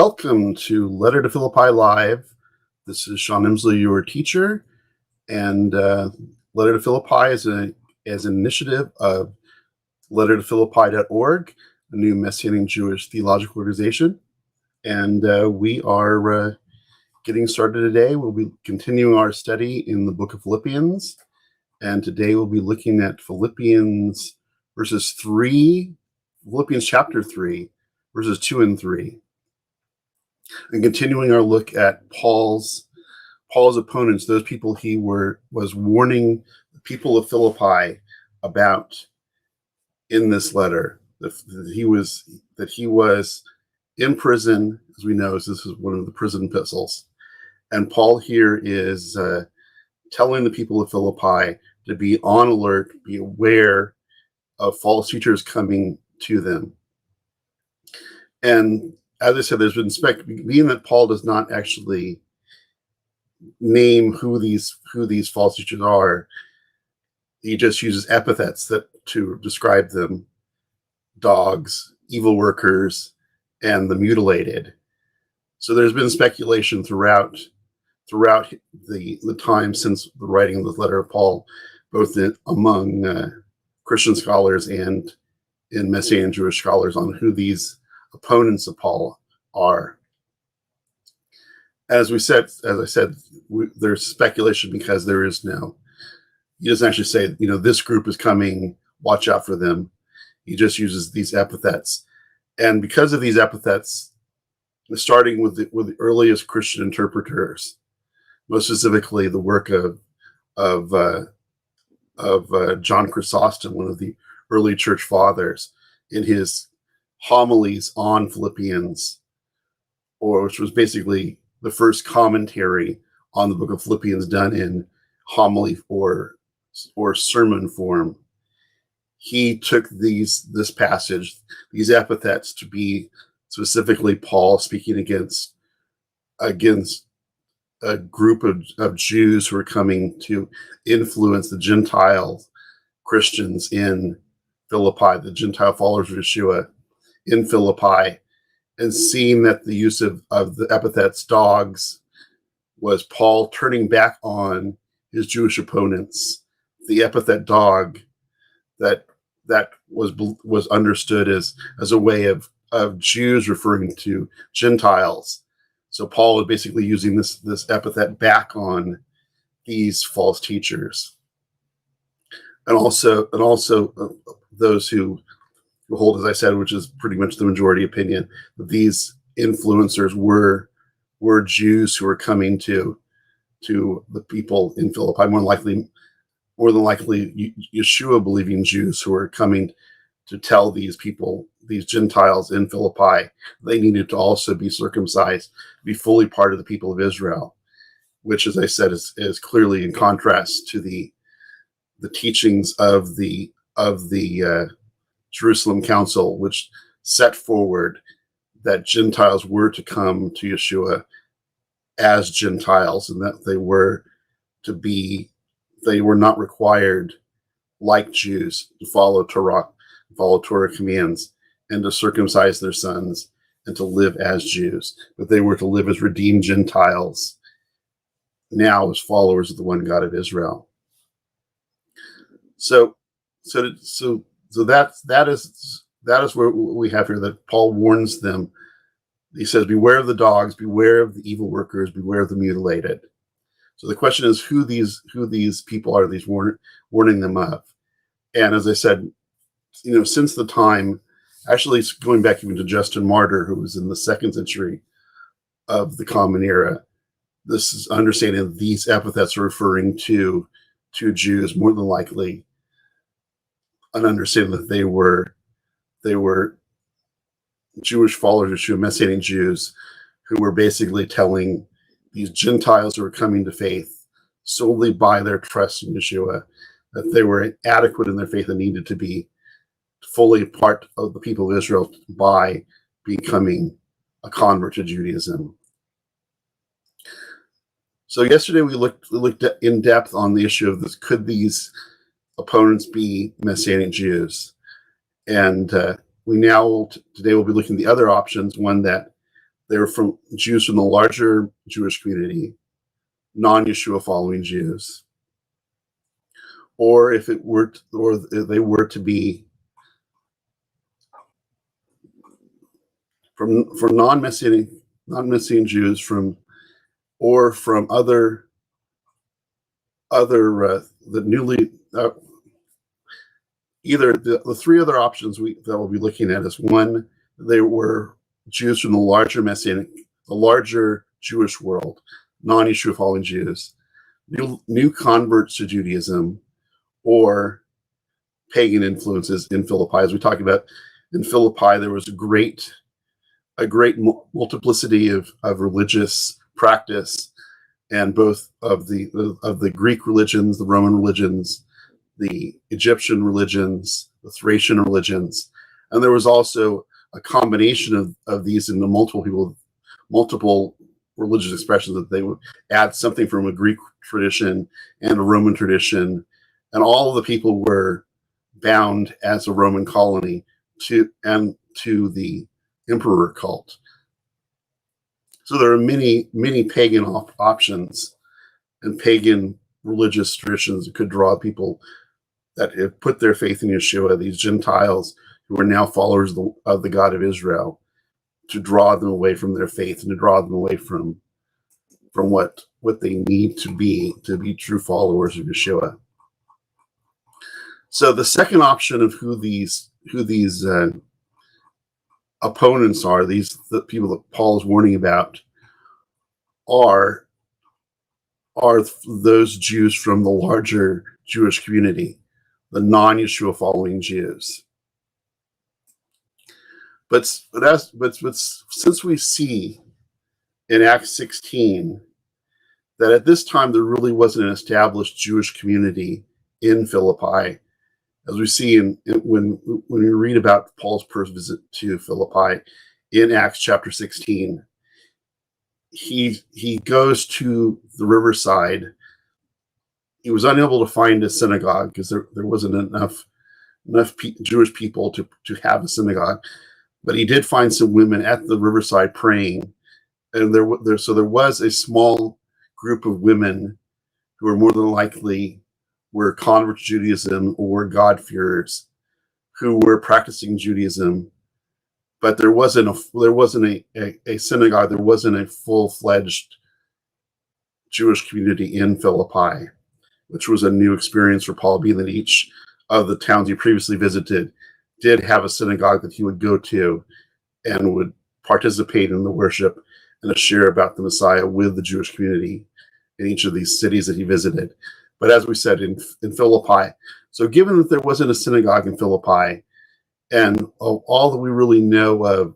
Welcome to Letter to Philippi Live. This is Sean Emslie, your teacher, and Letter to Philippi is an initiative of lettertophilippi.org, a new Messianic Jewish theological organization. And we are getting started today. We'll be continuing our study in the book of Philippians, and today we'll be looking at Philippians chapter 3, verses 2 and 3. And continuing our look at Paul's opponents, those people he was warning the people of Philippi about in this letter, that he was in prison. As we know, this is one of the prison epistles, and Paul here is telling the people of Philippi to be on alert, be aware of false teachers coming to them. And as I said, there's been being that Paul does not actually name who these false teachers are. He just uses epithets to describe them: dogs, evil workers, and the mutilated. So there's been speculation throughout the time since the writing of this letter of Paul, both among Christian scholars and in Messianic Jewish scholars, on who these opponents of Paul are. As I said, there's speculation because he doesn't actually say, this group is coming, watch out for them. He just uses these epithets. And because of these epithets, starting with the earliest Christian interpreters, most specifically the work of John Chrysostom, one of the early church fathers, in his homilies on Philippians, which was basically the first commentary on the book of Philippians done in homily or sermon form. He took this passage, these epithets, to be specifically Paul speaking against a group of Jews who are coming to influence the Gentile Christians in Philippi, the Gentile followers of Yeshua in Philippi, and seeing that the use of the epithets dogs was Paul turning back on his Jewish opponents. The epithet dog that was understood as a way of Jews referring to Gentiles. So Paul was basically using this epithet back on these false teachers, and also those who hold, as I said, which is pretty much the majority opinion, that these influencers were Jews who were coming to the people in Philippi, more than likely Yeshua believing Jews who were coming to tell these people, these Gentiles in Philippi, they needed to also be circumcised, be fully part of the people of Israel, which, as I said, is clearly in contrast to the teachings of the Jerusalem Council, which set forward that Gentiles were to come to Yeshua as Gentiles, and that they were not required, like Jews, to follow Torah commands, and to circumcise their sons, and to live as Jews, but they were to live as redeemed Gentiles, now as followers of the one God of Israel. So that is where we have here, that Paul warns them. He says, beware of the dogs, beware of the evil workers, beware of the mutilated. So the question is who these people are, these warning them of. And as I said, since the time, actually going back even to Justin Martyr, who was in the 2nd century of the Common Era, this is understanding these epithets are referring to Jews, more than likely, an understanding that they were Jewish followers of Yeshua, Messianic Jews, who were basically telling these Gentiles who were coming to faith solely by their trust in Yeshua that they were adequate in their faith and needed to be fully part of the people of Israel by becoming a convert to Judaism. So yesterday we looked in depth on the issue of this: could these opponents be Messianic Jews? And today we'll be looking at the other options, one that They were from Jews from the larger Jewish community, non-Yeshua following Jews, or if they were to be from non-Messianic Jews from other the newly either the three other options that we'll be looking at is, one, they were Jews from the larger Jewish world, non-Yeshua following Jews, new converts to Judaism, or pagan influences in Philippi. As we talked about, in Philippi, there was a great multiplicity of religious practice, and both of the Greek religions, the Roman religions, the Egyptian religions, the Thracian religions, and there was also a combination of these into multiple religious expressions, that they would add something from a Greek tradition and a Roman tradition, and all of the people were bound as a Roman colony to the emperor cult. So there are many pagan options and pagan religious traditions that could draw people that have put their faith in Yeshua, these Gentiles who are now followers of the God of Israel, to draw them away from their faith and to draw them away from what they need to be true followers of Yeshua. So the second option of who these opponents are, the people that Paul is warning about, are those Jews from the larger Jewish community, the non-Yeshua following Jews. But since we see in Acts 16 that at this time there really wasn't an established Jewish community in Philippi, as we see when we read about Paul's first visit to Philippi in Acts chapter 16, he goes to the riverside. He was unable to find a synagogue because there wasn't enough Jewish people to have a synagogue, but he did find some women at the riverside praying, and there was a small group of women who were more than likely were converts to Judaism or God-fearers who were practicing Judaism, but there wasn't a synagogue. There wasn't a full-fledged Jewish community in Philippi, which was a new experience for Paul, being that each of the towns he previously visited did have a synagogue that he would go to and would participate in the worship and to share about the Messiah with the Jewish community in each of these cities that he visited. But as we said, in Philippi, so given that there wasn't a synagogue in Philippi, and all that we really know of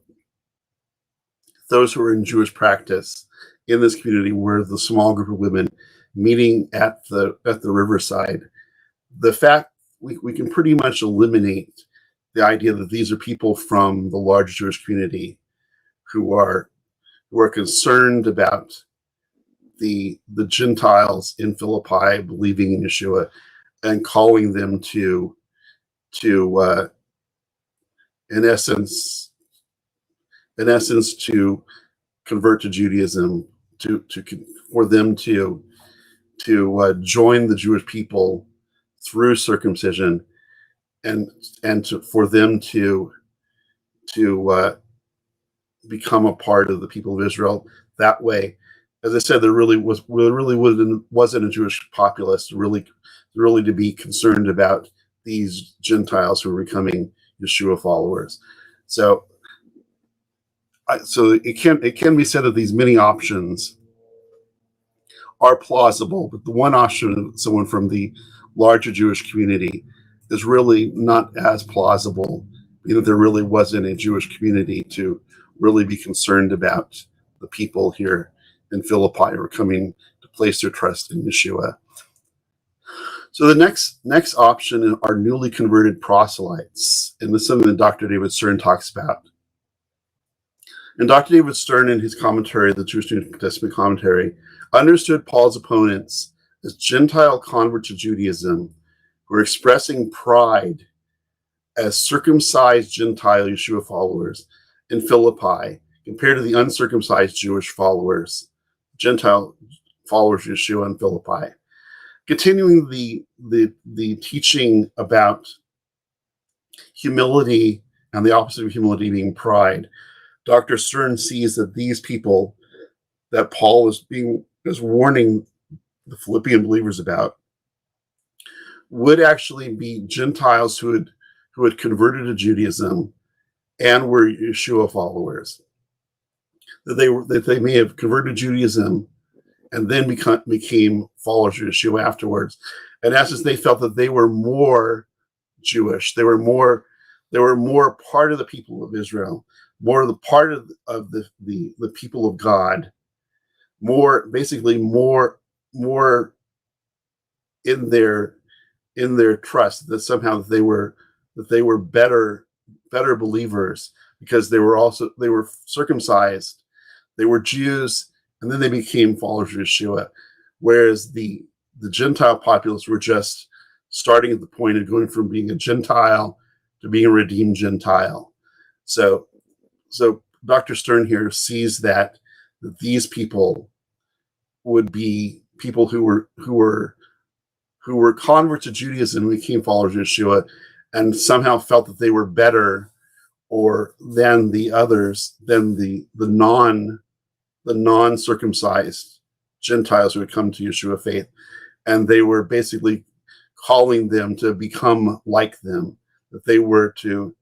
those who were in Jewish practice in this community were the small group of women meeting at the riverside, the fact we can pretty much eliminate the idea that these are people from the large Jewish community who are concerned about the Gentiles in Philippi believing in Yeshua and calling them to in essence to convert to Judaism, for them to join the Jewish people through circumcision, and for them to become a part of the people of Israel that way. As I said, there really wasn't a Jewish populace really to be concerned about these Gentiles who were becoming Yeshua followers. So it can be said that these many options are plausible, but the one option of someone from the larger Jewish community is really not as plausible, because there really wasn't a Jewish community to really be concerned about the people here in Philippi who are coming to place their trust in Yeshua. So the next option are newly converted proselytes, and this is something that Dr. David Stern talks about. And Dr. David Stern, in his commentary, the Jewish New Testament commentary, understood Paul's opponents as Gentile converts to Judaism who are expressing pride as circumcised Gentile Yeshua followers in Philippi, compared to the uncircumcised Jewish followers, Gentile followers of Yeshua in Philippi. Continuing the teaching about humility and the opposite of humility being pride, Dr. Stern sees that these people that Paul is warning the Philippian believers about would actually be Gentiles who had converted to Judaism and were Yeshua followers. That they may have converted to Judaism and then became followers of Yeshua afterwards. In essence, they felt that they were more Jewish. They were more part of the people of Israel, more the part of the people of God, more in their trust that somehow they were better believers because they were circumcised, they were Jews, and then they became followers of Yeshua, whereas the Gentile populace were just starting at the point of going from being a Gentile to being a redeemed Gentile. So Dr. Stern here sees that these people would be people who were converts to Judaism and became followers of Yeshua, and somehow felt that they were better or than the others, than the non-circumcised Gentiles who had come to Yeshua faith, and they were basically calling them to become like them, that they were to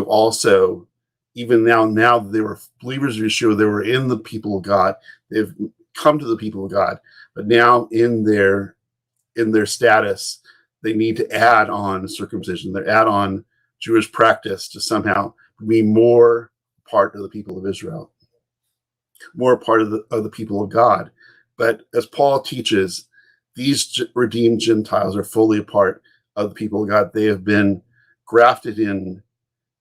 also, even now that they were believers of Yeshua, they were in the people of God, they've come to the people of God, but now in their status, they need to add on circumcision, they add on Jewish practice to somehow be more part of the people of Israel, more part of the people of God. But as Paul teaches, these redeemed Gentiles are fully a part of the people of God. They have been grafted in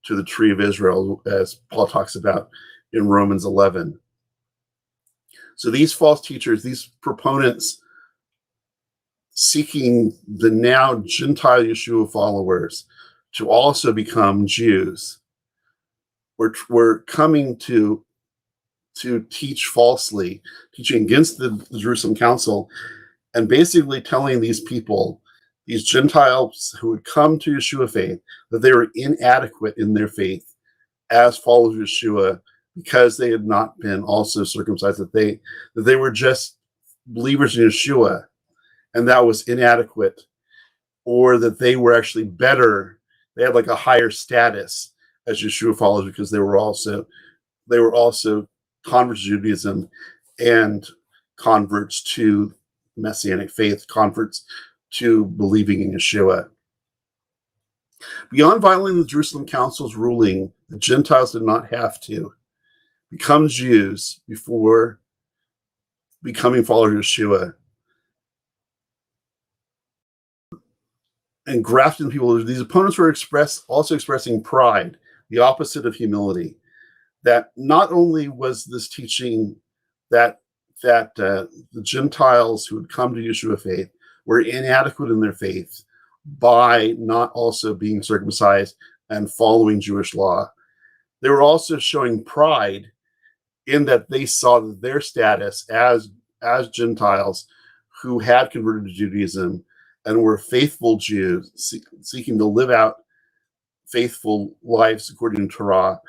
to the tree of Israel, as Paul talks about in Romans 11. So these false teachers, these proponents seeking the now Gentile Yeshua followers to also become Jews, were coming to teach falsely, teaching against the Jerusalem Council, and basically telling these people, these Gentiles who had come to Yeshua faith, that they were inadequate in their faith as followers of Yeshua because they had not been also circumcised, that they were just believers in Yeshua, and that was inadequate, or that they were actually better, they had like a higher status as Yeshua followers because they were also converts to Judaism and converts to Messianic faith, converts to believing in Yeshua. Beyond violating the Jerusalem Council's ruling, the Gentiles did not have to become Jews before becoming followers of Yeshua. And grafting people, these opponents were also expressing pride, the opposite of humility. That not only was this teaching that the Gentiles who had come to Yeshua faith were inadequate in their faith by not also being circumcised and following Jewish law, they were also showing pride in that they saw that their status as Gentiles who had converted to Judaism and were faithful Jews seeking to live out faithful lives according to Torah,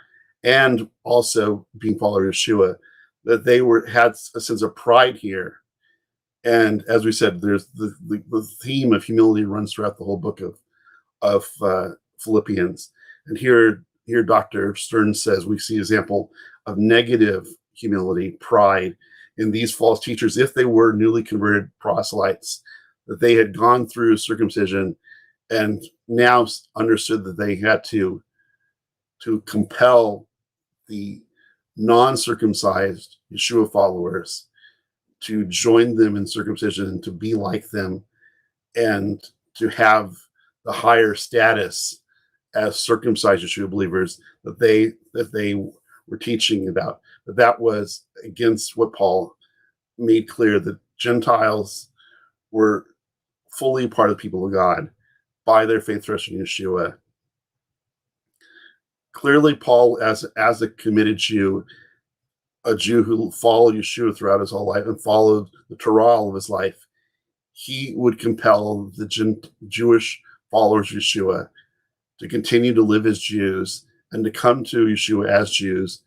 and also being followers of Yeshua, that they had a sense of pride here. And as we said, there's the theme of humility runs throughout the whole book of Philippians. And here Dr. Stern says we see example of negative humility, pride, in these false teachers, if they were newly converted proselytes, that they had gone through circumcision and now understood that they had to compel the non-circumcised Yeshua followers to join them in circumcision and to be like them and to have the higher status as circumcised Yeshua believers that they were teaching about. But that was against what Paul made clear, that Gentiles were fully part of the people of God by their faith trust in Yeshua. Clearly, Paul, as a committed Jew, a Jew who followed Yeshua throughout his whole life and followed the Torah all of his life, he would compel the Jewish followers of Yeshua to continue to live as Jews and to come to Yeshua as Jews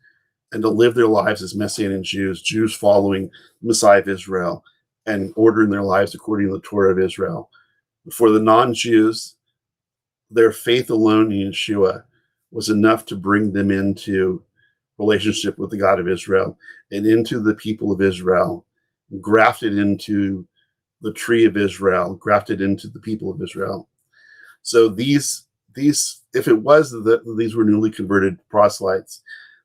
and to live their lives as Messianic Jews, Jews following the Messiah of Israel and ordering their lives according to the Torah of Israel. For the non-Jews, their faith alone in Yeshua was enough to bring them into relationship with the God of Israel and into the people of Israel, grafted into the tree of Israel, grafted into the people of Israel. So these, if it was that these were newly converted proselytes,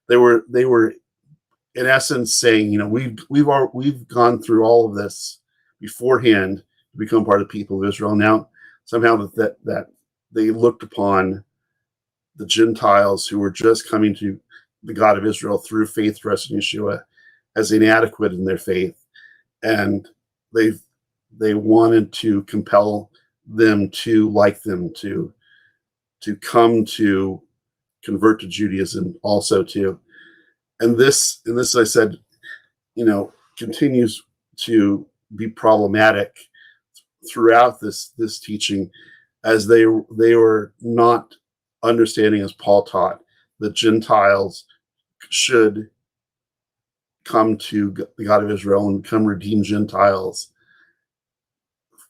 they were in essence saying, we've gone through all of this beforehand to become part of the people of Israel. Now, somehow that they looked upon the Gentiles who were just coming to the God of Israel through faith, trust in Yeshua, as inadequate in their faith, and they wanted to compel them to come to convert to Judaism also too. And this, as I said, continues to be problematic throughout this teaching, as they were not understanding, as Paul taught, that Gentiles should come to the God of Israel and become redeemed Gentiles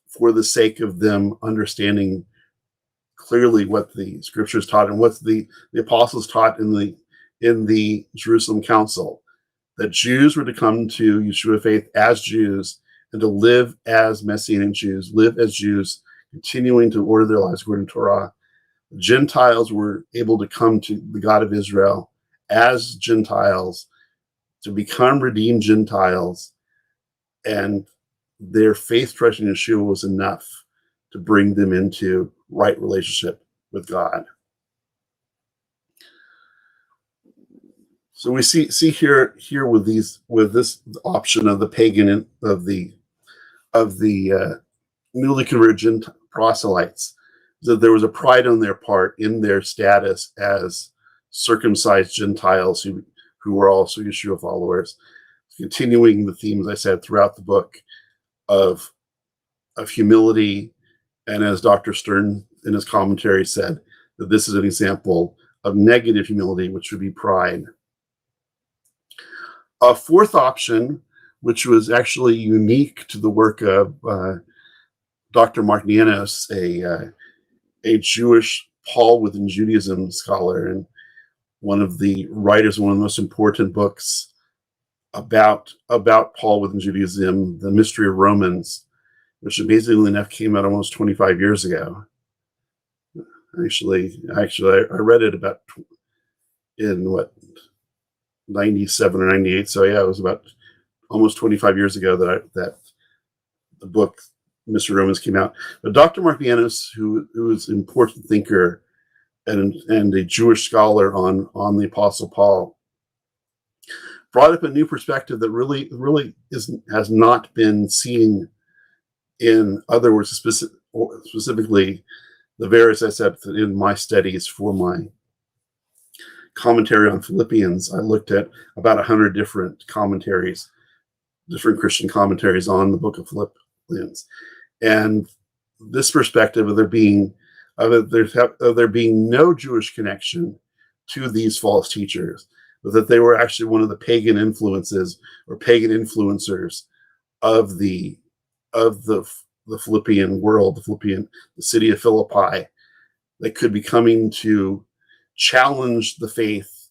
for the sake of them understanding clearly what the scriptures taught and what the apostles taught in the Jerusalem Council, that Jews were to come to Yeshua faith as Jews and to live as Messianic Jews, live as Jews, continuing to order their lives according to Torah. Gentiles were able to come to the God of Israel as Gentiles, to become redeemed Gentiles, and their faith trust in Yeshua was enough to bring them into right relationship with God. So we see here with this option of the pagan of the newly converted proselytes, that there was a pride on their part in their status as circumcised Gentiles who were also Yeshua followers, continuing the themes I said throughout the book of humility, and as Dr. Stern in his commentary said, that this is an example of negative humility, which would be pride. A fourth option, which was actually unique to the work of Dr. Mark Nianos, a Jewish Paul within Judaism scholar, and one of the writers of one of the most important books about Paul within Judaism, The Mystery of Romans, which amazingly enough came out almost 25 years ago. Actually, I read it about in 97 or 98. So yeah, it was about almost 25 years ago that the book Mystery of Romans came out. But Dr. Mark Nianos, who is an important thinker and a Jewish scholar on the Apostle Paul, brought up a new perspective that really has not been seen in other words, specifically the various I said in my studies for my commentary on Philippians. I looked at about 100 different commentaries, different Christian commentaries on the book of Philippians, and this perspective of there being no Jewish connection to these false teachers, but that they were actually one of the pagan influences or pagan influencers of the Philippian world, the city of Philippi, that could be coming to challenge the faith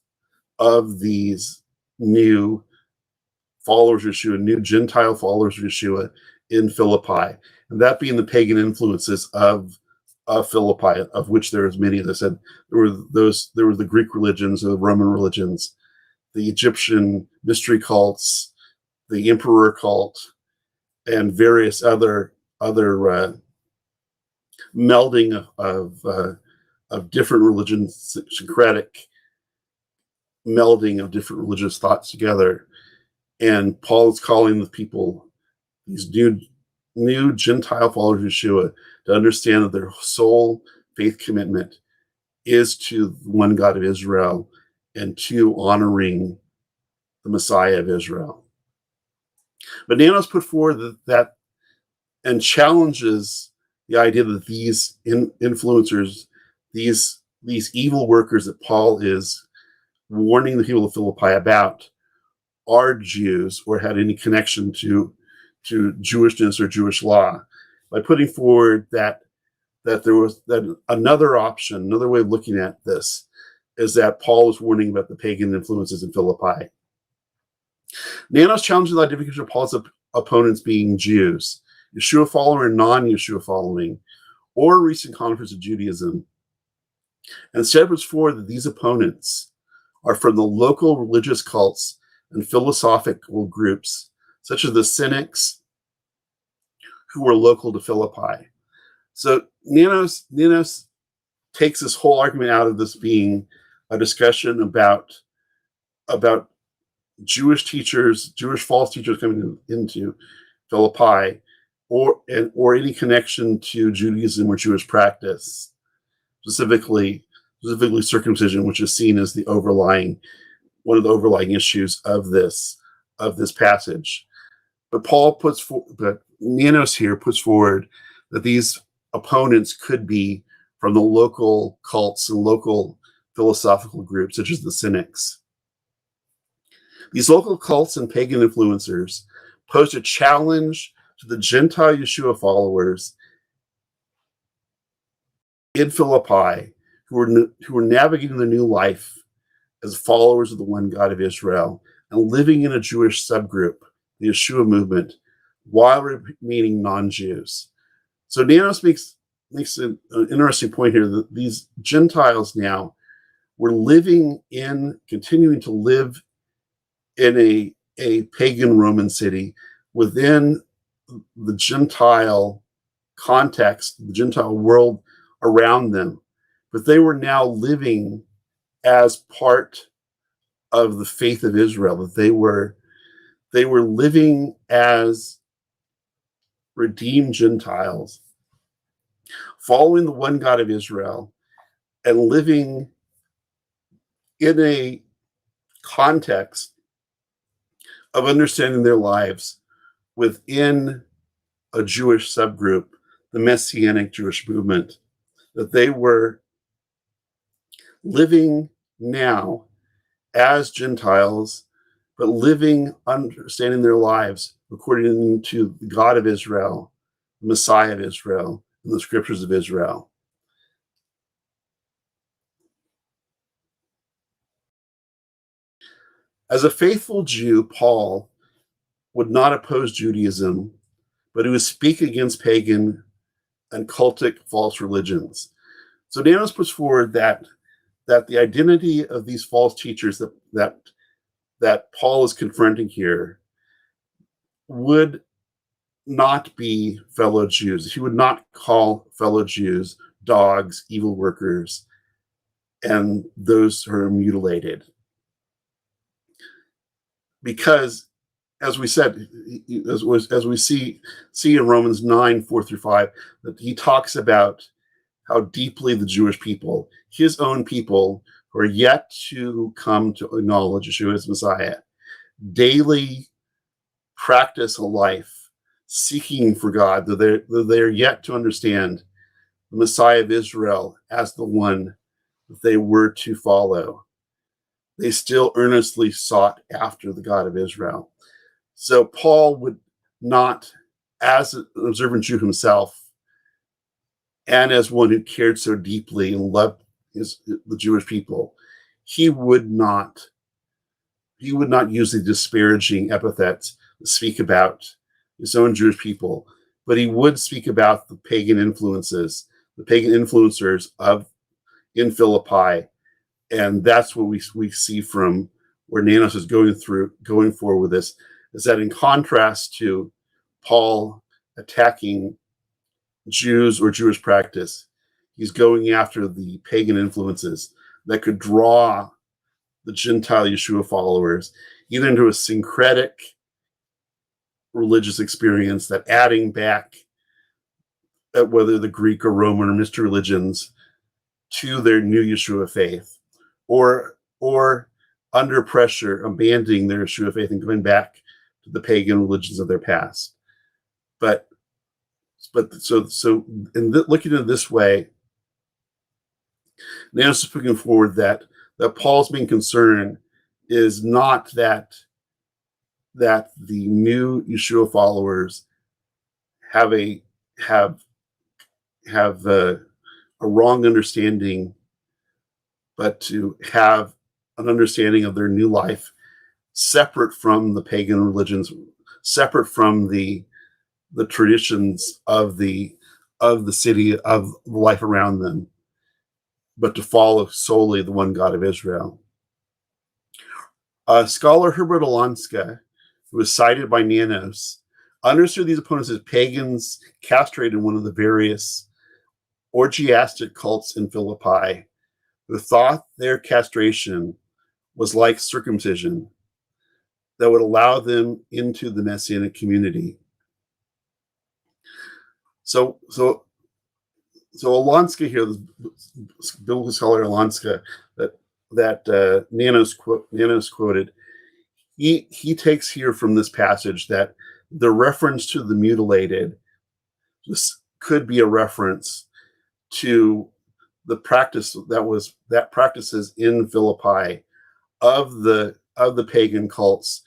of these new followers of Yeshua, new Gentile followers of Yeshua in Philippi, and that being the pagan influences of Philippi, of which there is many. As I said, there were the Greek religions, the Roman religions, the Egyptian mystery cults, the emperor cult, and various other melding of different religions, syncretic melding of different religious thoughts together. And Paul is calling the people, these new Gentile followers of Yeshua, to understand that their sole faith commitment is to the one God of Israel and to honoring the Messiah of Israel. But Nanos put forward that and challenges the idea that these influencers, these evil workers that Paul is warning the people of Philippi about, are Jews or had any connection to Jewishness or Jewish law, by putting forward that there was that another option, another way of looking at this, is that Paul was warning about the pagan influences in Philippi. Nanos challenges the identification of Paul's opponents being Jews, Yeshua following or non-Yeshua following, or recent converts of Judaism. And instead puts forward that these opponents are from the local religious cults and philosophical groups, such as the Cynics, who were local to Philippi. So Nanos takes this whole argument out of this being a discussion about Jewish teachers, Jewish false teachers coming into Philippi, or any connection to Judaism or Jewish practice, specifically circumcision, which is seen as one of the overlying issues of this passage. But Nanos here puts forward that these opponents could be from the local cults and local philosophical groups, such as the Cynics. These local cults and pagan influencers posed a challenge to the Gentile Yeshua followers in Philippi who were navigating their new life as followers of the one God of Israel and living in a Jewish subgroup, the Yeshua movement, while remaining non-Jews. So Nanos makes an interesting point here that these Gentiles now were continuing to live in a pagan Roman city within the Gentile context, the Gentile world around them. But they were now living as part of the faith of Israel, that they were living as redeemed Gentiles, following the one God of Israel and living in a context of understanding their lives within a Jewish subgroup, the Messianic Jewish movement, that they were living now as Gentiles, but understanding their lives according to the God of Israel, the Messiah of Israel, and the scriptures of Israel. As a faithful Jew, Paul would not oppose Judaism, but he would speak against pagan and cultic false religions. So Nanos puts forward that the identity of these false teachers that Paul is confronting here would not be fellow Jews. He would not call fellow Jews dogs, evil workers, and those who are mutilated. Because, as we said, as we see in Romans 9:4-5, that he talks about how deeply the Jewish people, his own people, who are yet to come to acknowledge Yeshua as Messiah, daily practice a life seeking for God, that they're yet to understand the Messiah of Israel as the one that they were to follow. They still earnestly sought after the God of Israel. So Paul would not, as an observant Jew himself, and as one who cared so deeply and loved the Jewish people, he would not use the disparaging epithets to speak about his own Jewish people, but he would speak about the pagan influencers in Philippi. And that's what we see from where Nanos is going forward with this, is that in contrast to Paul attacking Jews or Jewish practice, he's going after the pagan influences that could draw the Gentile Yeshua followers either into a syncretic religious experience, that adding back at whether the Greek or Roman or mystery religions to their new Yeshua faith, or under pressure abandoning their Yeshua faith and going back to the pagan religions of their past. But looking at it this way, now it's putting forward that Paul's main concern is not that the new Yeshua followers have a wrong understanding, but to have an understanding of their new life separate from the pagan religions, separate from the traditions of the city, of life around them, but to follow solely the one God of Israel. Scholar Herbert Alonska, who was cited by Nanos, understood these opponents as pagans castrated in one of the various orgiastic cults in Philippi, who thought their castration was like circumcision that would allow them into the Messianic community. So Alonska here, the biblical scholar Alonska, that Nanos quoted, he takes here from this passage that the reference to the mutilated could be a reference to the practice that practices in Philippi of the pagan cults,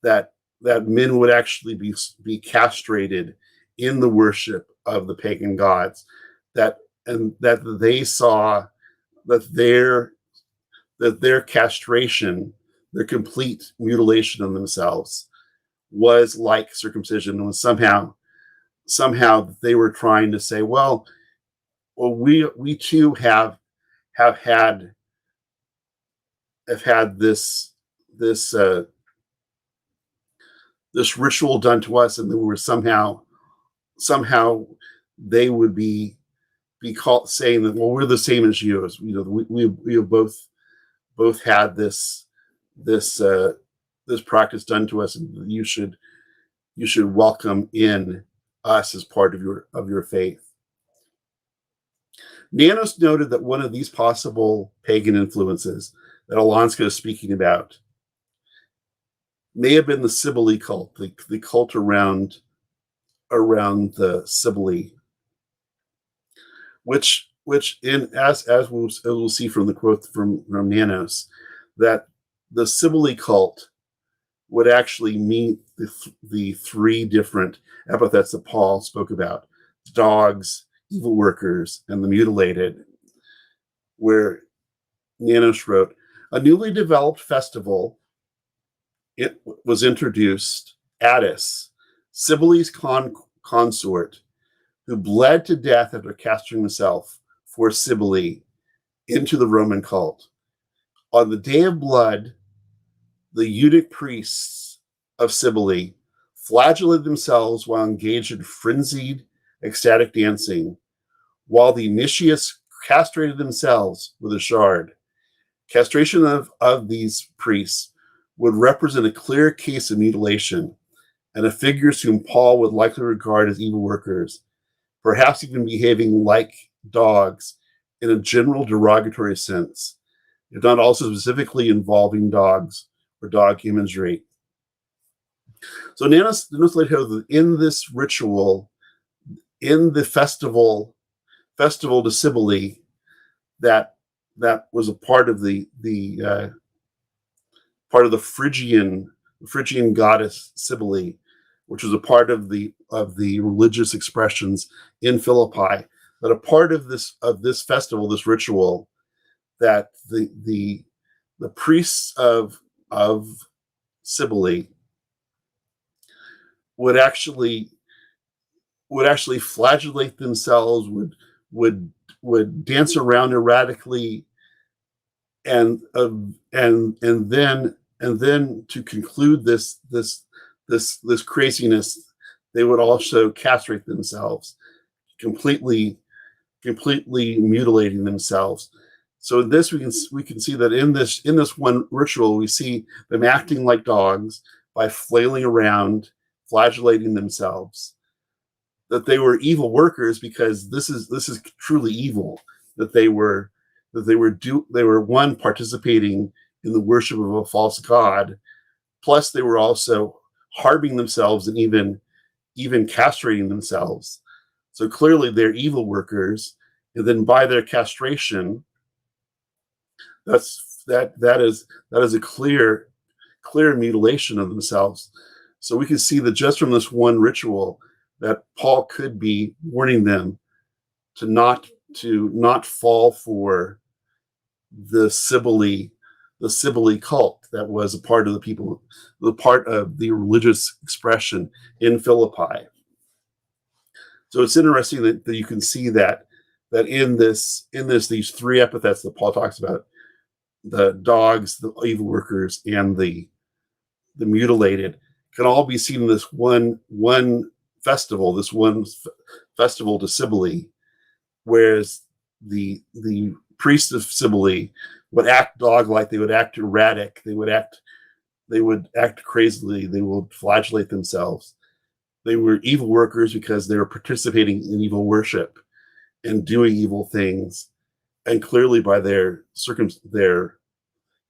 that men would actually be castrated in the worship of the pagan gods, that they saw that their castration, their complete mutilation of themselves, was like circumcision, and was somehow they were trying to say, well, we too have had this ritual done to us, and then we were somehow they would be called, saying that, well, we're the same as you. As, we have both had this practice done to us, and you should welcome in us as part of your faith. Nanos noted that one of these possible pagan influences that Alonska is speaking about may have been the Cybele cult, the cult around the Cybele, which as we'll see from the quote from Nanos, that the Cybele cult would actually mean the three different epithets that Paul spoke about: dogs, evil workers, and the mutilated, where Nanos wrote, a newly developed festival, it was introduced, Attis, Cybele's consort, who bled to death after castrating himself for Cybele into the Roman cult. On the Day of Blood, the eunuch priests of Cybele flagellated themselves while engaged in frenzied, ecstatic dancing, while the initiates castrated themselves with a shard. Castration of these priests would represent a clear case of mutilation, and of figures whom Paul would likely regard as evil workers, perhaps even behaving like dogs in a general derogatory sense, if not also specifically involving dogs or dog imagery. So Nanos later that in this ritual, in the festival to Cybele, that was a part of the Phrygian goddess Cybele, which was a part of the religious expressions in Philippi, that a part of this festival, this ritual, that the priests of Cybele would actually flagellate themselves, would dance around erratically, and then to conclude this craziness, they would also castrate themselves, completely mutilating themselves. So in this we can see that in this one ritual, we see them acting like dogs by flailing around, flagellating themselves. That they were evil workers, because this is truly evil. That they were that they were one, participating in the worship of a false god, plus they were also harming themselves and even castrating themselves. So clearly they're evil workers, and then by their castration, that is a clear mutilation of themselves. So we can see that just from this one ritual that Paul could be warning them to not fall for the Sibylle cult that was a part of the religious expression in Philippi. So it's interesting that you can see that in these three epithets that Paul talks about, the dogs, the evil workers, and the mutilated, can all be seen in this one festival, festival to Sibylle, whereas the priests of Sibylle would act dog-like, they would act erratic, they would act crazily, they would flagellate themselves. They were evil workers because they were participating in evil worship and doing evil things, and clearly by their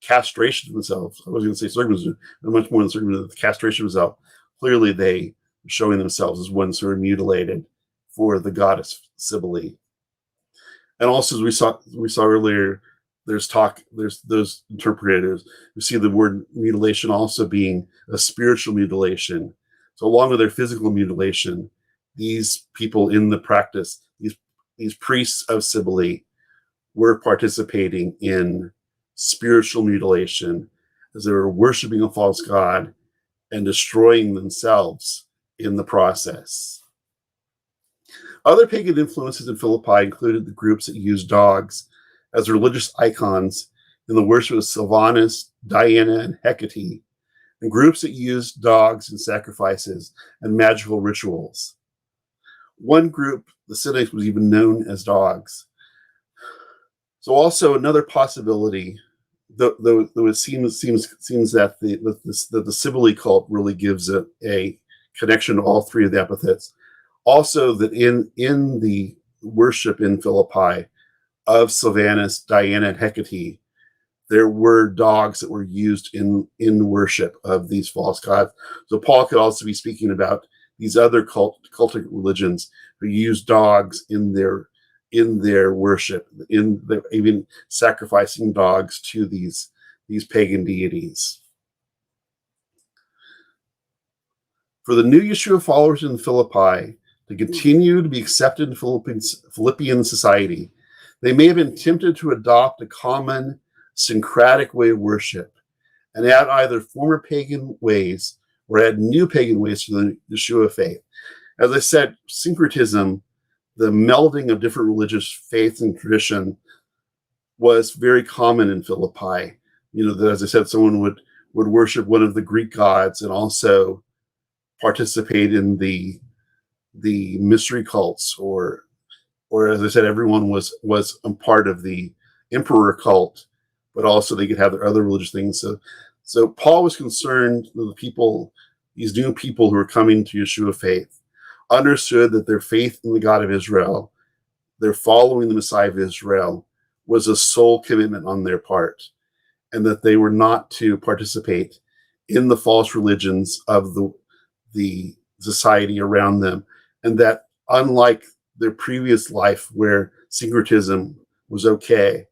castration of themselves, I was going to say circumcision, but much more than circumcision, the castration of themselves, clearly they were showing themselves as ones who were mutilated for the goddess Sibylle. And also, as we saw earlier, there's those interpreters who see the word mutilation also being a spiritual mutilation. So along with their physical mutilation, these people in the practice, these priests of Sibylle, were participating in spiritual mutilation as they were worshiping a false god and destroying themselves in the process. Other pagan influences in Philippi included the groups that used dogs as religious icons in the worship of Sylvanus, Diana, and Hecate, and groups that used dogs in sacrifices and magical rituals. One group, the Cynics, was even known as dogs. So also another possibility, though it seems that the Sibylle cult really gives a connection to all three of the epithets. Also, that in the worship in Philippi of Sylvanus, Diana, and Hecate, there were dogs that were used in worship of these false gods. So Paul could also be speaking about these other cultic religions who use dogs in their worship, even sacrificing dogs to these pagan deities. For the new Yeshua followers in Philippi to continue to be accepted in Philippian society, they may have been tempted to adopt a common syncretic way of worship and add either former pagan ways or add new pagan ways to the Yeshua faith. As I said, syncretism, the melding of different religious faiths and tradition, was very common in Philippi. That, as I said, someone would worship one of the Greek gods and also participate in the mystery cults, or as I said, everyone was a part of the emperor cult, but also they could have their other religious things. So Paul was concerned that the people, these new people who were coming to Yeshua faith, understood that their faith in the God of Israel, their following the Messiah of Israel, was a sole commitment on their part, and that they were not to participate in the false religions of the society around them, and that unlike their previous life where syncretism was okay,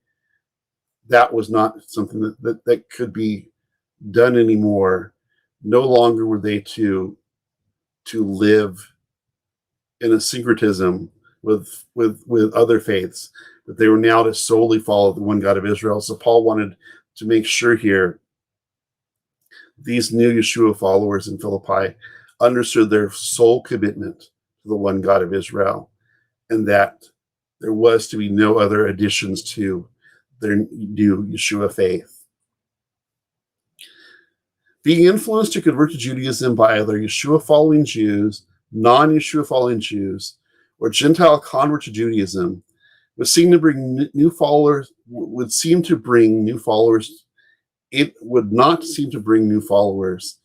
that was not something that could be done anymore. No longer were they to live in a syncretism with other faiths, but they were now to solely follow the one God of Israel. So Paul wanted to make sure here these new Yeshua followers in Philippi understood their sole commitment to the one God of Israel, and that there was to be no other additions to their new Yeshua faith. Being influenced to convert to Judaism by either Yeshua-following Jews, non-Yeshua-following Jews, or Gentile convert to Judaism would seem to bring new followers. It would not seem to bring new followers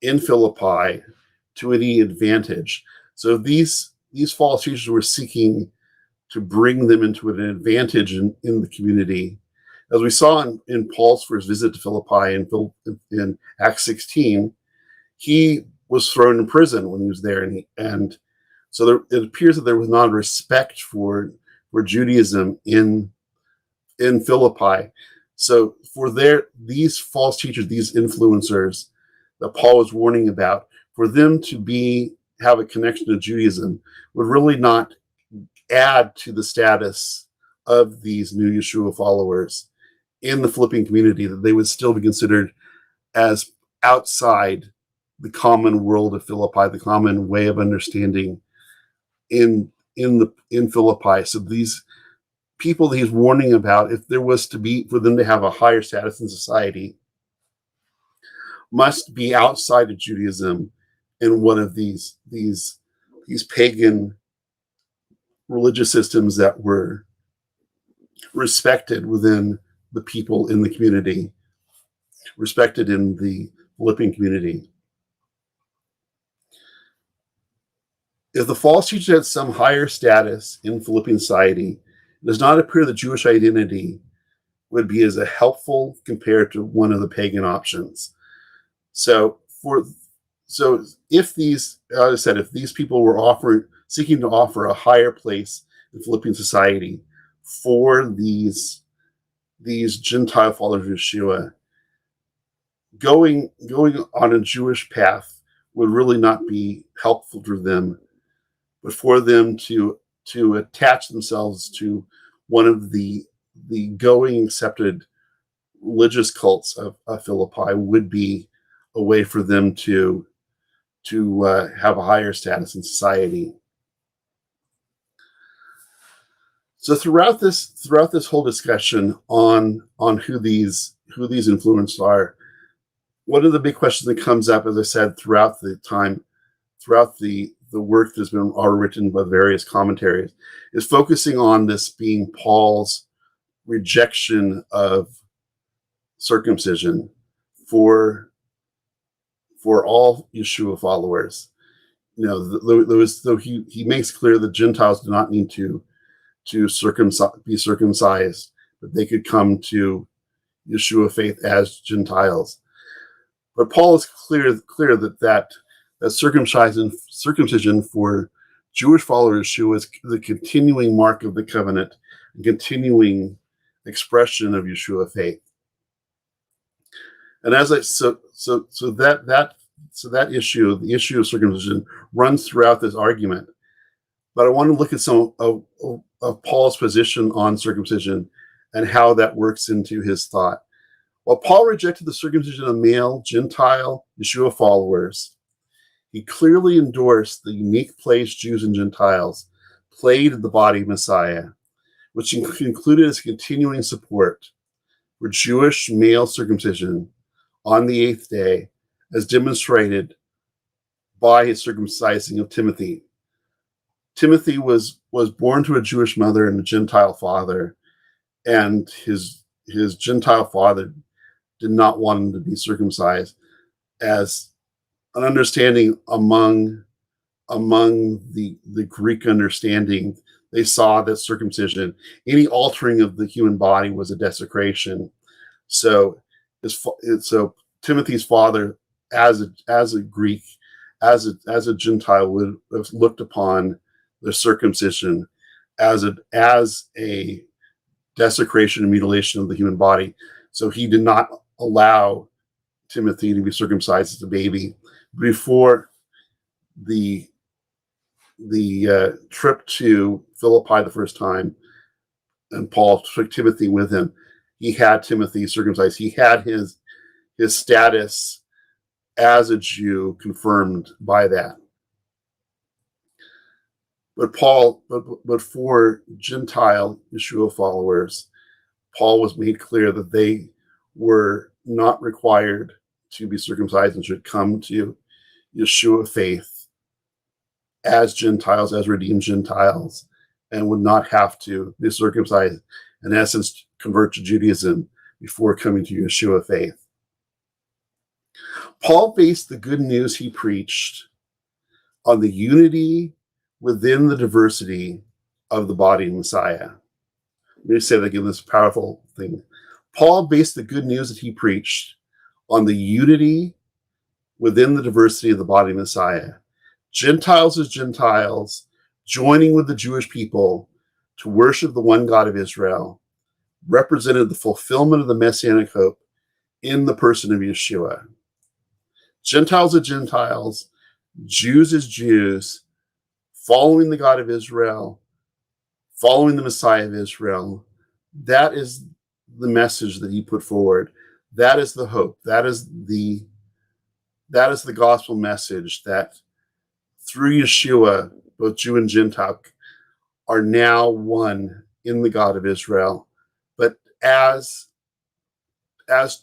in Philippi to any advantage. So these false teachers were seeking bring them into an advantage in the community. As we saw in Paul's first visit to Philippi in Acts 16, he was thrown in prison when he was there, and so it appears that there was not respect for Judaism in Philippi. So for these false teachers, these influencers that Paul was warning about, for them to have a connection to Judaism would really not add to the status of these new Yeshua followers in the Philippian community, that they would still be considered as outside the common world of Philippi, the common way of understanding in Philippi. So these people that he's warning about, if there was to be for them to have a higher status in society, must be outside of Judaism in one of these pagan religious systems that were respected within the people in the community, respected in the Philippian community. If the false teacher had some higher status in Philippian society, it does not appear that Jewish identity would be as helpful compared to one of the pagan options. So if these, as I said, if these people were seeking to offer a higher place in Philippian society for these Gentile followers of Yeshua, going on a Jewish path would really not be helpful to them, but for them to attach themselves to one of the going accepted religious cults of Philippi would be a way for them to have a higher status in society. So throughout this whole discussion on who these influencers are, one of the big questions that comes up, as I said, throughout the work that's been already written by various commentaries, is focusing on this being Paul's rejection of circumcision for all Yeshua followers. Though he makes clear that Gentiles do not need to be circumcised, but they could come to Yeshua faith as Gentiles. But Paul is clear that circumcision for Jewish followers of Yeshua is the continuing mark of the covenant, a continuing expression of Yeshua faith. And that issue, the issue of circumcision, runs throughout this argument. But I want to look at some of Paul's position on circumcision and how that works into his thought. While Paul rejected the circumcision of male Gentile Yeshua followers, he clearly endorsed the unique place Jews and Gentiles played in the body of Messiah, which included his continuing support for Jewish male circumcision on the 8th day, as demonstrated by his circumcising of Timothy. Timothy was born to a Jewish mother and a Gentile father, and his Gentile father did not want him to be circumcised, as an understanding among the Greek understanding. They saw that circumcision, any altering of the human body, was a desecration. So Timothy's father, as a Greek, as a Gentile, would have looked upon the circumcision as a desecration and mutilation of the human body. So he did not allow Timothy to be circumcised as a baby. Before the trip to Philippi the first time, and Paul took Timothy with him, he had Timothy circumcised. He had his status as a Jew confirmed by that. But for Gentile Yeshua followers, Paul was made clear that they were not required to be circumcised and should come to Yeshua faith as Gentiles, as redeemed Gentiles, and would not have to be circumcised, in essence, convert to Judaism before coming to Yeshua faith. Paul based the good news he preached on the unity within the diversity of the body of Messiah. Let me say that again, this powerful thing. Paul based the good news that he preached on the unity within the diversity of the body of Messiah. Gentiles as Gentiles, joining with the Jewish people to worship the one God of Israel, represented the fulfillment of the Messianic hope in the person of Yeshua. Gentiles as Gentiles, Jews as Jews, following the God of Israel, following the Messiah of Israel. That is the message that he put forward. That is the hope. That is the gospel message, that through Yeshua, both Jew and Gentile are now one in the God of Israel, but as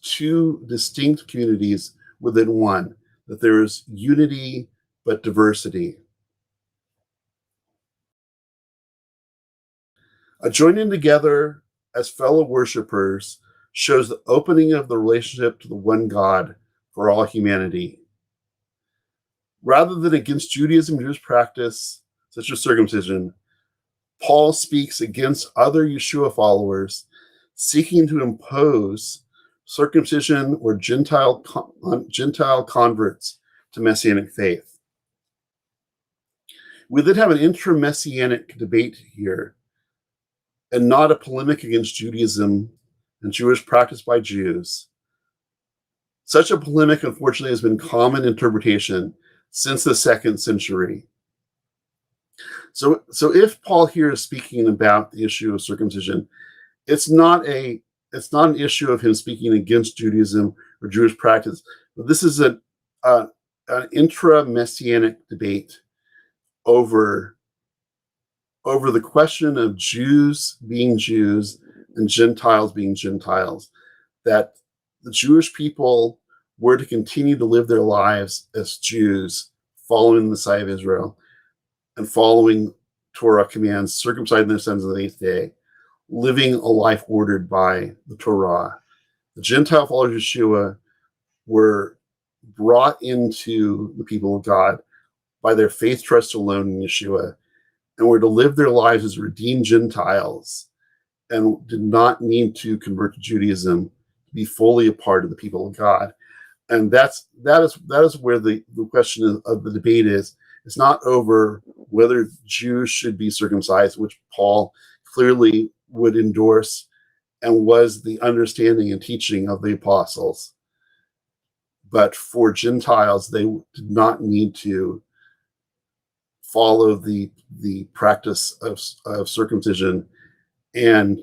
two distinct communities within one, that there is unity but diversity. A joining together as fellow worshipers shows the opening of the relationship to the one God for all humanity. Rather than against Judaism and Jewish practice, such as circumcision, Paul speaks against other Yeshua followers seeking to impose circumcision or Gentile converts to Messianic faith. We did have an intra-Messianic debate here, and not a polemic against Judaism and Jewish practice by Jews. Such a polemic, unfortunately, has been common interpretation since the 2nd century. So if Paul here is speaking about the issue of circumcision, it's not an issue of him speaking against Judaism or Jewish practice, but this is an intra-Messianic debate over the question of Jews being Jews and Gentiles being Gentiles, that the Jewish people were to continue to live their lives as Jews, following the Messiah of Israel and following Torah commands, circumcising their sons on the 8th day, living a life ordered by the Torah. The Gentile followers of Yeshua were brought into the people of God by their faith, trust alone in Yeshua, and were to live their lives as redeemed Gentiles and did not need to convert to Judaism to be fully a part of the people of God. And that is where the question of the debate is. It's not over whether Jews should be circumcised, which Paul clearly would endorse and was the understanding and teaching of the apostles. But for Gentiles, they did not need to follow the practice of circumcision and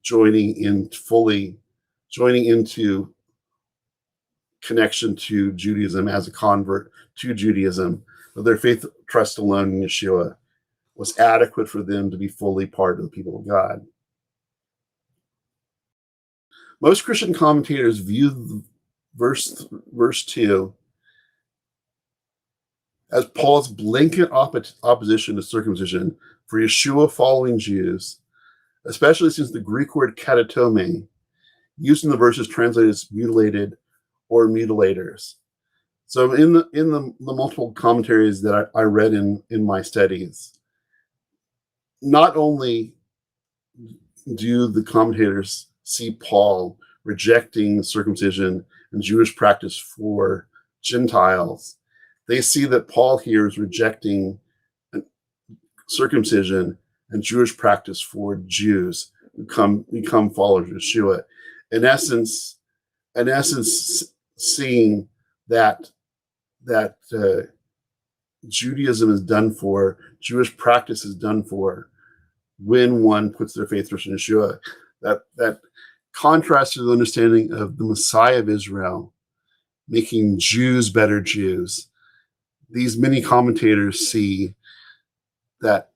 joining into connection to Judaism as a convert to Judaism. But their faith, trust alone in Yeshua was adequate for them to be fully part of the people of God. Most Christian commentators view verse 2 as Paul's blanket opposition to circumcision for Yeshua following Jews, especially since the Greek word katatome, used in the verse, is translated as mutilated or mutilators. So in the multiple commentaries that I read in my studies, not only do the commentators see Paul rejecting circumcision and Jewish practice for Gentiles, they see that Paul here is rejecting circumcision and Jewish practice for Jews who become followers of Yeshua. In essence, seeing that Judaism is done for, Jewish practice is done for when one puts their faith trust in Yeshua. That contrasts to the understanding of the Messiah of Israel, making Jews better Jews. These many commentators see that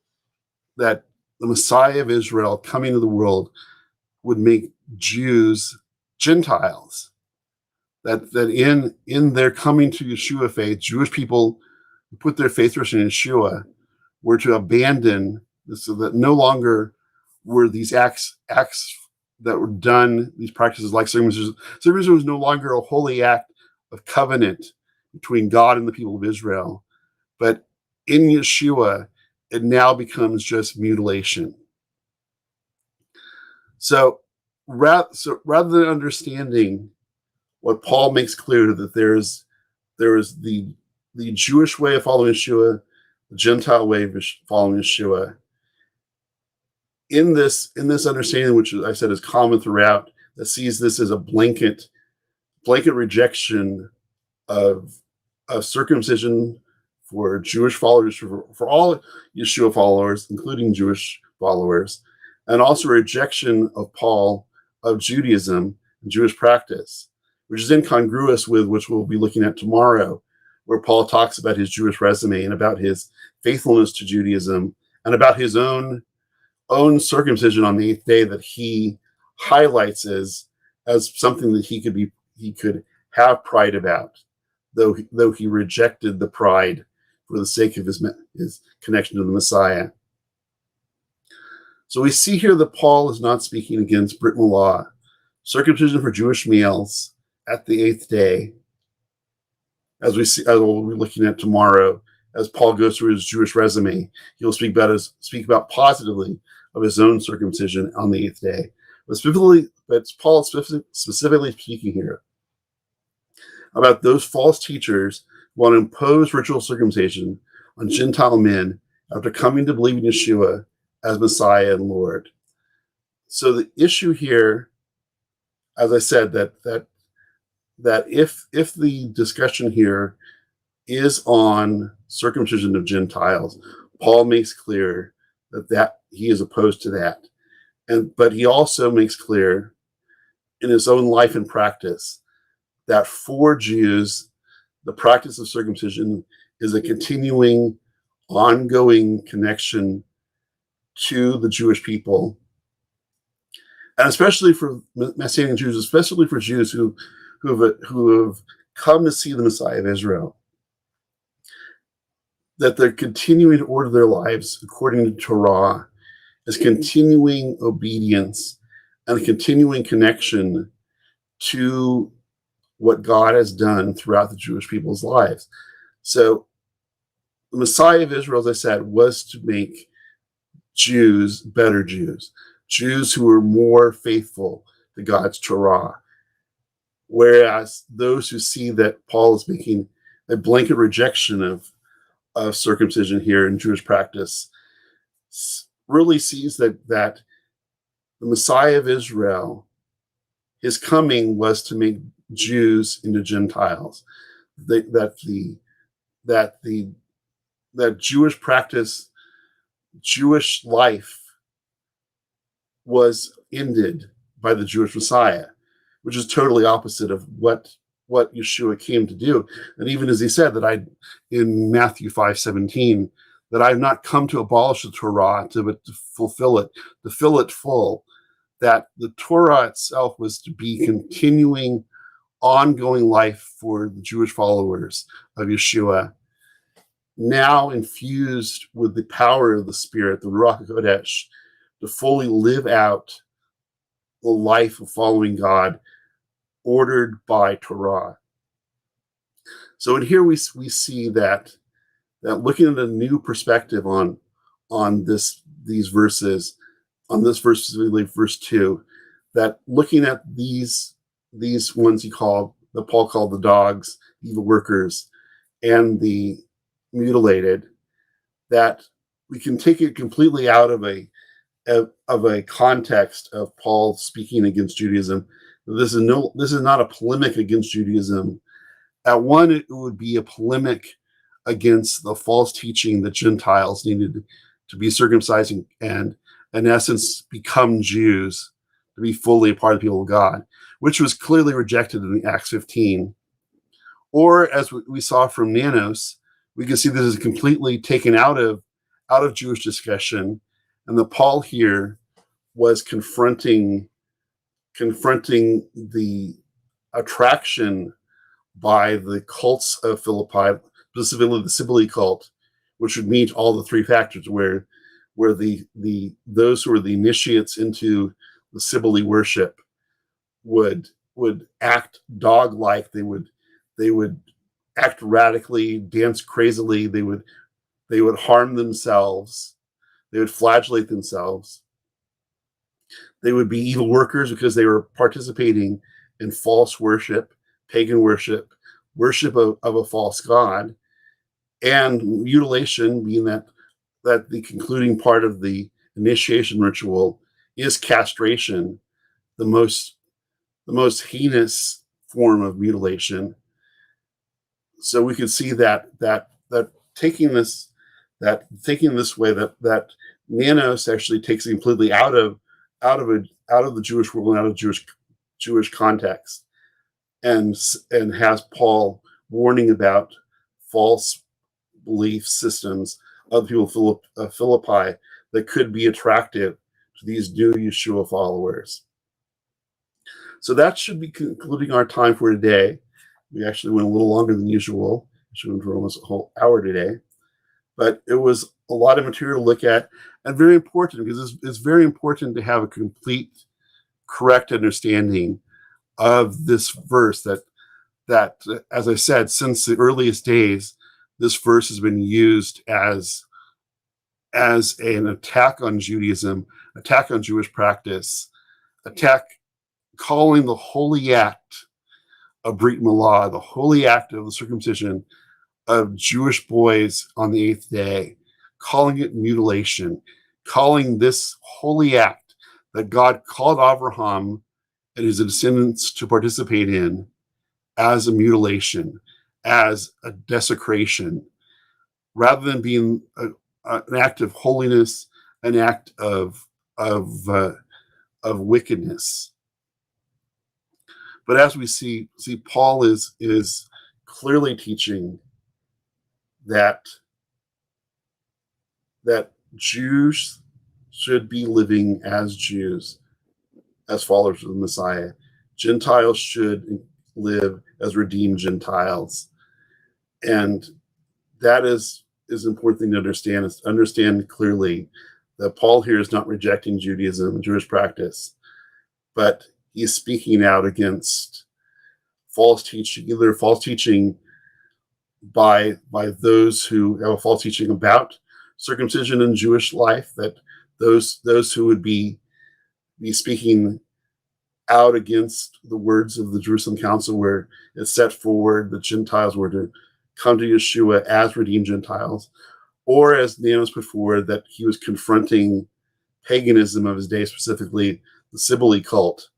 the Messiah of Israel coming to the world would make Jews Gentiles. That in their coming to Yeshua faith, Jewish people who put their faith trust in Yeshua were to abandon this, so that no longer were these acts that were done, these practices like circumcision. Circumcision was no longer a holy act of covenant between God and the people of Israel. But in Yeshua, it now becomes just mutilation. So rather than understanding what Paul makes clear, that there is the Jewish way of following Yeshua, the Gentile way of following Yeshua. In this understanding, which I said is common throughout, that sees this as a blanket rejection of circumcision for Jewish followers, for all Yeshua followers, including Jewish followers, and also a rejection of Paul of Judaism and Jewish practice, which is incongruous with which we'll be looking at tomorrow, where Paul talks about his Jewish resume and about his faithfulness to Judaism and about his own circumcision on the 8th day that he highlights as something that he could have pride about, though he rejected the pride for the sake of his connection to the Messiah. So we see here that Paul is not speaking against Brit Milah, circumcision for Jewish males at the 8th day, as we'll be looking at tomorrow. As Paul goes through his Jewish resume, he'll speak about positively of his own circumcision on the 8th day. But Paul specifically speaking here about those false teachers who want to impose ritual circumcision on Gentile men after coming to believe in Yeshua as Messiah and Lord. So the issue here, as I said, that if the discussion here is on circumcision of Gentiles, Paul makes clear that he is opposed to that. But he also makes clear in his own life and practice that for Jews, the practice of circumcision is a continuing, ongoing connection to the Jewish people. And especially for Messianic Jews, especially for Jews who have come to see the Messiah of Israel, that they're continuing to order their lives according to Torah, as continuing obedience and a continuing connection to what God has done throughout the Jewish people's lives. So the Messiah of Israel, as I said, was to make Jews better Jews who were more faithful to God's Torah. Whereas those who see that Paul is making a blanket rejection of circumcision here in Jewish practice really sees that the Messiah of Israel, his coming was to make Jews into Gentiles. That Jewish practice, Jewish life was ended by the Jewish Messiah, which is totally opposite of what Yeshua came to do. And even as he said in Matthew 5:17, that I have not come to abolish the Torah, but to fulfill it, to fill it full. That the Torah itself was to be continuing, ongoing life for the Jewish followers of Yeshua, now infused with the power of the Spirit, the Ruach HaKodesh, to fully live out the life of following God, ordered by Torah. So in here we see that looking at a new perspective on these verses, on this verse specifically, verse 2, that looking at these ones that Paul called the dogs, evil workers, and the mutilated, that we can take it completely out of a context of Paul speaking against Judaism. This is not a polemic against Judaism. At one, it would be a polemic against the false teaching that Gentiles needed to be circumcised and, in essence, become Jews, to be fully a part of the people of God, which was clearly rejected in Acts 15. Or, as we saw from Nanos, we can see this is completely taken out of Jewish discussion, and that Paul here was confronting the attraction by the cults of Philippi, specifically the Sibylle cult, which would meet all the three factors, where those who were the initiates into the Sibylle worship would act dog-like. They would act radically, dance crazily. They They would harm themselves. They would flagellate themselves. They would be evil workers because they were participating in false worship, pagan worship, worship of a false god, and mutilation, being that the concluding part of the initiation ritual is castration, the most heinous form of mutilation. So we could see that taking this way, that nanos actually takes it completely out of the Jewish world and out of Jewish context, and has Paul warning about false belief systems of the people of Philippi that could be attractive to these new Yeshua followers. So that should be concluding our time for today. We actually went a little longer than usual. We should went for almost a whole hour today. But it was a lot of material to look at, and very important, because it's very important to have a complete, correct understanding of this verse that, as I said, since the earliest days, this verse has been used as an attack on Judaism, attack on Jewish practice, calling the holy act of Brit Milah, the holy act of the circumcision of Jewish boys on the 8th day, calling it mutilation, calling this holy act that God called Abraham and his descendants to participate in as a mutilation, as a desecration, rather than being an act of holiness, an act of wickedness. But as we see Paul is clearly teaching that Jews should be living as Jews, as followers of the Messiah. Gentiles should live as redeemed Gentiles. And that is an important thing to understand, is to understand clearly that Paul here is not rejecting Judaism and Jewish practice, but he's speaking out against false teaching, either false teaching by those who have a false teaching about circumcision in Jewish life, that those who would be speaking out against the words of the Jerusalem Council, where it set forward that Gentiles were to come to Yeshua as redeemed Gentiles, or as Nanos put forward, that he was confronting paganism of his day, specifically the Sibylle cult,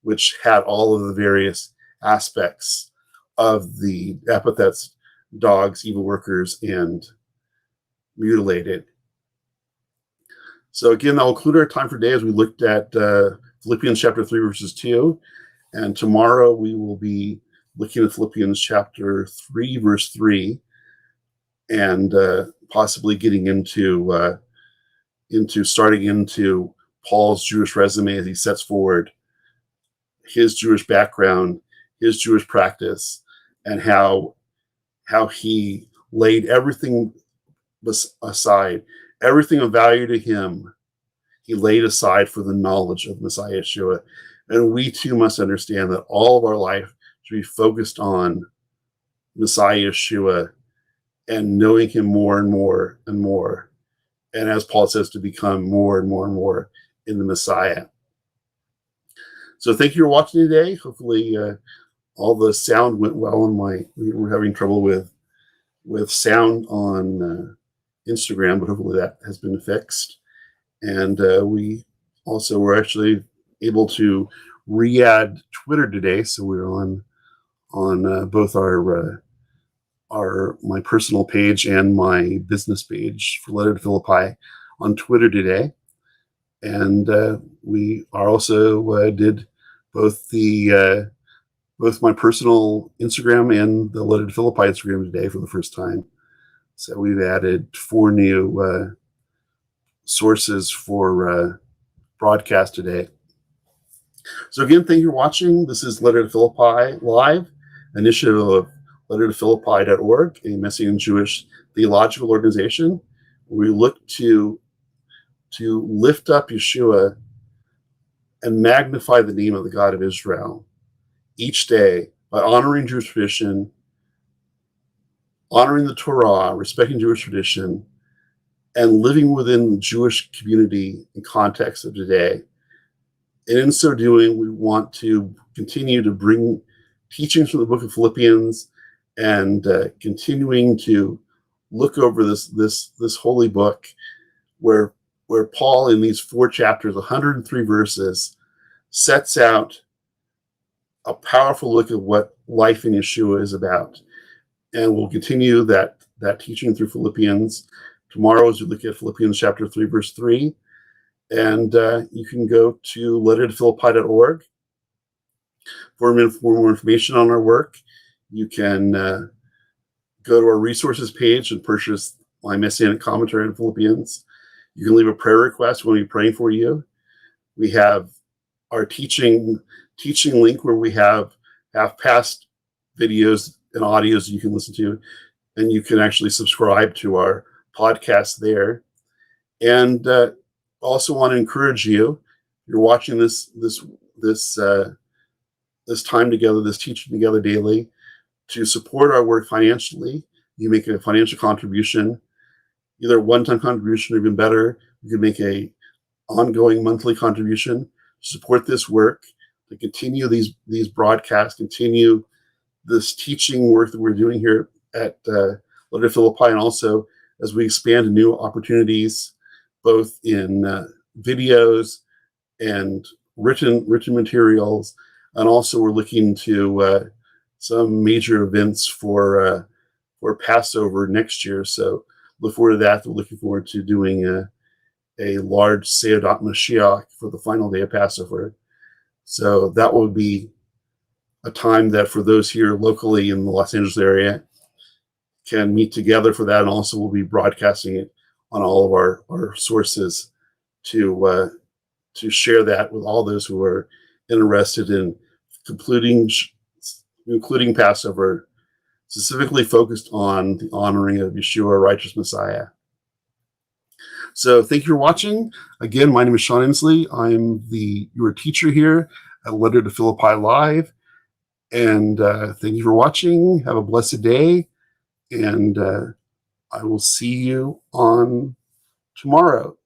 which had all of the various aspects of the epithets: dogs, evil workers, and mutilated. So again, that will conclude our time for today as we looked at Philippians chapter 3, verses 2. And tomorrow we will be looking at Philippians chapter 3, verse 3, and possibly getting into Paul's Jewish resume as he sets forward his Jewish background, his Jewish practice, and how he laid everything aside, everything of value to him, he laid aside for the knowledge of Messiah Yeshua. And we too must understand that all of our life should be focused on Messiah Yeshua and knowing him more and more and more. And as Paul says, to become more and more and more in the Messiah. So thank you for watching today. Hopefully all the sound went well. We were having trouble with sound on Instagram, but hopefully that has been fixed. And we also were actually able to re-add Twitter today, so we're on both my personal page and my business page for Letter to Philippi on Twitter today. And we are also did both my personal Instagram and the Letter to Philippi Instagram today for the first time. So we've added 4 new sources for broadcast today. So again, thank you for watching. This is Letter to Philippi Live, initiative of lettertophilippi.org, a Messianic Jewish theological organization. We look to lift up Yeshua and magnify the name of the God of Israel each day by honoring Jewish tradition, honoring the Torah, respecting Jewish tradition, and living within the Jewish community and context of today. And in so doing, we want to continue to bring teachings from the book of Philippians and continuing to look over this holy book where Paul, in these 4 chapters, 103 verses, sets out a powerful look at what life in Yeshua is about. And we'll continue that teaching through Philippians. Tomorrow, as we look at Philippians chapter 3, verse 3. And you can go to lettertophilippi.org for more information on our work. You can go to our resources page and purchase my Messianic commentary on Philippians. You can leave a prayer request when we're praying for you. We have our teaching link where we have past videos and audios you can listen to, and you can actually subscribe to our podcast there. And also want to encourage you, you're watching this time together, this teaching together daily, to support our work financially. You make a financial contribution, either a one-time contribution or even better, you can make a ongoing monthly contribution to support this work, to continue these broadcasts, continue this teaching work that we're doing here at Letter Philippi, and also as we expand to new opportunities, both in videos and written materials, and also we're looking to some major events for Passover next year. So look forward to that. We're looking forward to doing a large Seudat Mashiach for the final day of Passover. So that will be a time that for those here locally in the Los Angeles area can meet together for that, and also we'll be broadcasting it on all of our sources to share that with all those who are interested in including Passover, specifically focused on the honoring of Yeshua, righteous Messiah. So thank you for watching. Again, my name is Sean Emslie. I'm your teacher here at Letter to Philippi Live. And thank you for watching. Have a blessed day. And I will see you on tomorrow.